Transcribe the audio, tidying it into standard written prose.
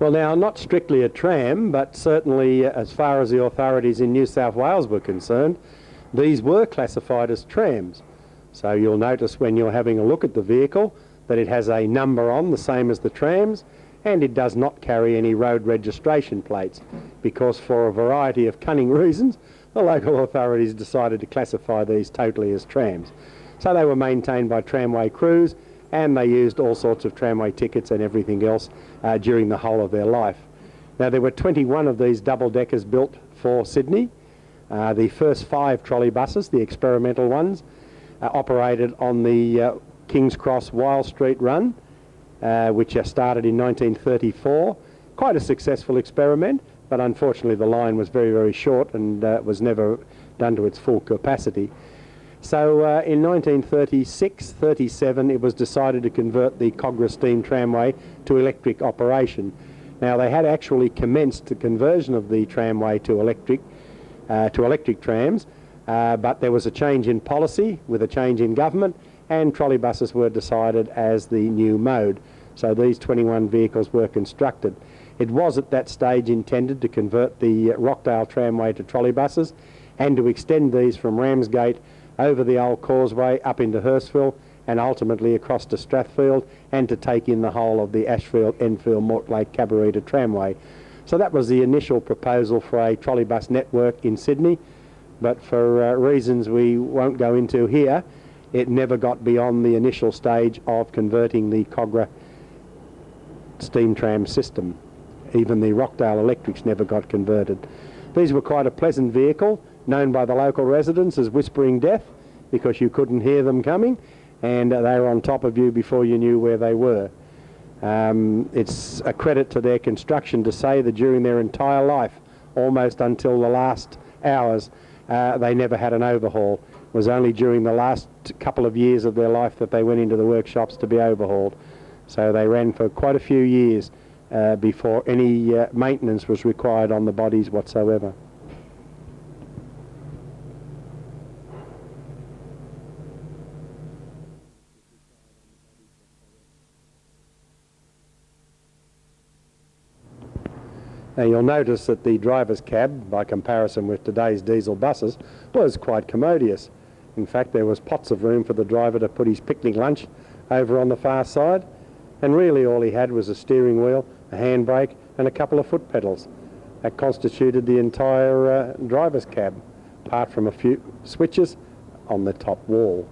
Well, now, not strictly a tram, but certainly as far as the authorities in New South Wales were concerned, these were classified as trams. So you'll notice when you're having a look at the vehicle that it has a number on, the same as the trams, and it does not carry any road registration plates, because for a variety of cunning reasons, the local authorities decided to classify these totally as trams. So they were maintained by tramway crews, and they used all sorts of tramway tickets and everything else during the whole of their life. Now, there were 21 of these double-deckers built for Sydney. The first 5 trolleybuses, the experimental ones, operated on the King's Cross Wild Street run, which started in 1934. Quite a successful experiment, but unfortunately the line was very, very short and was never done to its full capacity. So in 1936-37 it was decided to convert the Kogarah steam tramway to electric operation. Now, they had actually commenced the conversion of the tramway to electric trams, but there was a change in policy with a change in government, and trolleybuses were decided as the new mode. So these 21 vehicles were constructed. It was at that stage intended to convert the Rockdale tramway to trolleybuses and to extend these from Ramsgate over the old causeway up into Hurstville and ultimately across to Strathfield, and to take in the whole of the Ashfield, Enfield, Mortlake, Cabarita tramway. So that was the initial proposal for a trolleybus network in Sydney, but for reasons we won't go into here, it never got beyond the initial stage of converting the Kogarah steam tram system. Even the Rockdale electrics never got converted. These were quite a pleasant vehicle, known by the local residents as Whispering Death, because you couldn't hear them coming, and they were on top of you before you knew where they were. It's a credit to their construction to say that during their entire life, almost until the last hours, they never had an overhaul. It was only during the last couple of years of their life that they went into the workshops to be overhauled. So they ran for quite a few years before any maintenance was required on the bodies whatsoever. Now, you'll notice that the driver's cab, by comparison with today's diesel buses, was quite commodious. In fact, there was pots of room for the driver to put his picnic lunch over on the far side, and really all he had was a steering wheel, a handbrake and a couple of foot pedals. That constituted the entire driver's cab, apart from a few switches on the top wall.